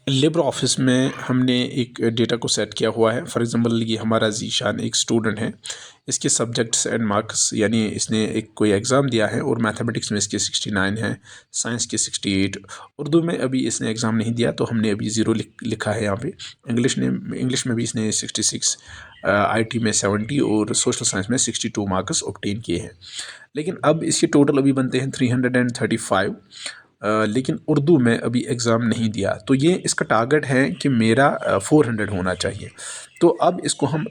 Libre office में हमने एक डेटा को सेट किया हुआ है। फॉर एग्जांपल ये हमारा ज़ीशान एक स्टूडेंट है, इसके सब्जेक्ट्स एंड मार्क्स यानी इसने एक कोई एग्ज़ाम दिया है और मैथमेटिक्स में इसके 69 हैं, साइंस के 68, उर्दू में अभी इसने एग्ज़ाम नहीं दिया तो हमने अभी ज़ीरो लिखा है यहाँ पे। इंग्लिश में भी इसने 66, आईटी में 70 और सोशल साइंस में 62 मार्क्स ऑब्टेन किए हैं। लेकिन अब इसके टोटल अभी बनते हैं 335, लेकिन उर्दू में अभी एग्ज़ाम नहीं दिया तो ये इसका टारगेट है कि मेरा 400 होना चाहिए। तो अब इसको हम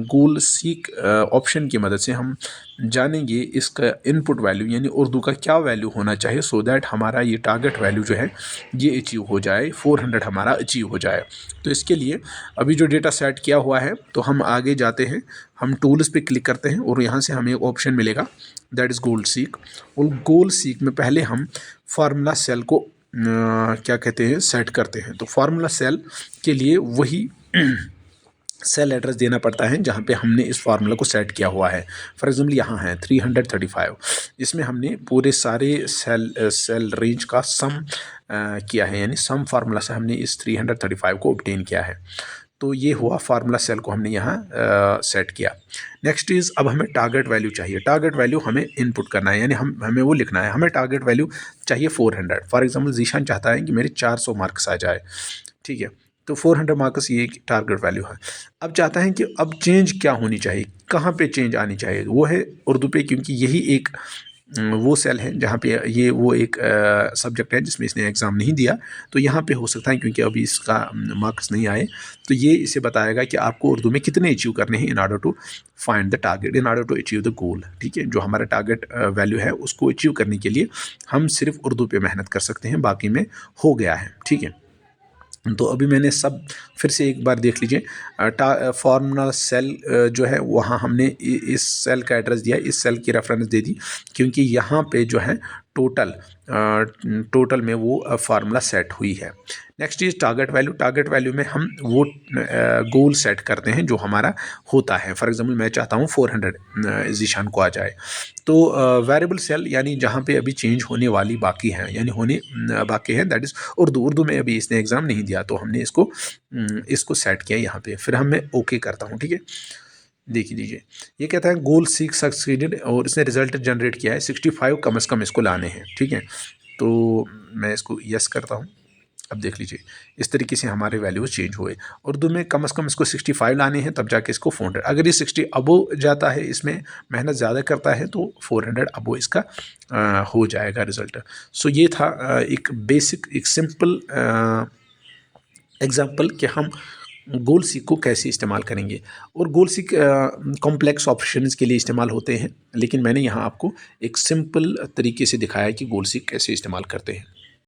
गोल सीक ऑप्शन की मदद से हम जानेंगे इसका इनपुट वैल्यू यानी उर्दू का क्या वैल्यू होना चाहिए सो दैट हमारा ये टारगेट वैल्यू जो है ये अचीव हो जाए, 400 हमारा अचीव हो जाए। तो इसके लिए अभी जो डेटा सेट किया हुआ है तो हम आगे जाते हैं, हम टूल्स पे क्लिक करते हैं और यहाँ से हमें एक ऑप्शन मिलेगा दैट इज़ गोल सीक। और गोल सीक में पहले हम फार्मूला सेल को क्या कहते हैं सेट करते हैं। तो फार्मूला सेल के लिए वही सेल एड्रेस देना पड़ता है जहाँ पे हमने इस फार्मूला को सेट किया हुआ है। फॉर एग्जांपल यहाँ है 335, इसमें हमने पूरे सारे सेल रेंज का सम किया है यानी सम फार्मूला से हमने इस 335 को ऑब्टेन किया है। तो ये हुआ फार्मूला सेल को हमने यहाँ सेट किया। नेक्स्ट इज़ अब हमें टारगेट वैल्यू चाहिए। टारगेट वैल्यू हमें इनपुट करना है यानी हमें वो लिखना है। हमें टारगेट वैल्यू चाहिए 400। फॉर एग्जांपल जीशान चाहता है कि मेरे 400 मार्क्स आ जाए, ठीक है, तो 400 मार्क्स ये एक टारगेट वैल्यू है। अब चाहता है कि अब चेंज क्या होनी चाहिए, कहाँ पे चेंज आनी चाहिए, वो है उर्दू पे, क्योंकि यही एक वो सेल है जहाँ पे ये वो एक सब्जेक्ट है जिसमें इसने एग्ज़ाम नहीं दिया। तो यहाँ पे हो सकता है क्योंकि अभी इसका मार्क्स नहीं आए तो ये इसे बताएगा कि आपको उर्दू में कितने अचीव करने हैं in order to find the target, in order to achieve the goal. ठीक है, जो हमारा टारगेट वैल्यू है उसको अचीव करने के लिए हम सिर्फ उर्दू पे मेहनत कर सकते हैं, बाकी में हो गया है। ठीक है, तो अभी मैंने सब फिर से एक बार देख लीजिए। फार्मूला सेल जो है वहाँ हमने इस सेल का एड्रेस दिया, इस सेल की रेफरेंस दे दी क्योंकि यहाँ पे जो है टोटल में वो फार्मूला सेट हुई है। Next is target value. Target value में हम वो गोल सेट करते हैं जो हमारा होता है। फॉर एग्जांपल मैं चाहता हूँ 400 जीशान को आ जाए, तो वेरिएबल सेल यानी जहाँ पे अभी चेंज होने वाली बाकी है यानी होने बाकी है दैट इज़ उर्दू में अभी इसने एग्ज़ाम नहीं दिया तो हमने इसको सेट किया यहाँ पे। फिर मैं ओके करता हूँ। ठीक है, देखिए लीजिए ये कहता है गोल सीक सक्सीडेड और इसने रिजल्ट जनरेट किया है 65 कम से कम इसको लाने हैं। ठीक है, तो मैं इसको यस करता हूँ। अब देख लीजिए इस तरीके से हमारे वैल्यूज चेंज हुए। उर्दू में कम से कम इसको 65 लाने हैं तब जाके इसको 400। अगर ये 60 अबो जाता है, इसमें मेहनत ज़्यादा करता है तो 400 अबो इसका हो जाएगा रिज़ल्ट। सो ये था एक बेसिक एक सिंपल एग्जाम्पल कि हम गोल सीक को कैसे इस्तेमाल करेंगे। और गोल सीक कॉम्प्लेक्स ऑप्शंस के लिए इस्तेमाल होते हैं, लेकिन मैंने यहाँ आपको एक सिंपल तरीके से दिखाया है कि गोल सीक कैसे इस्तेमाल करते हैं।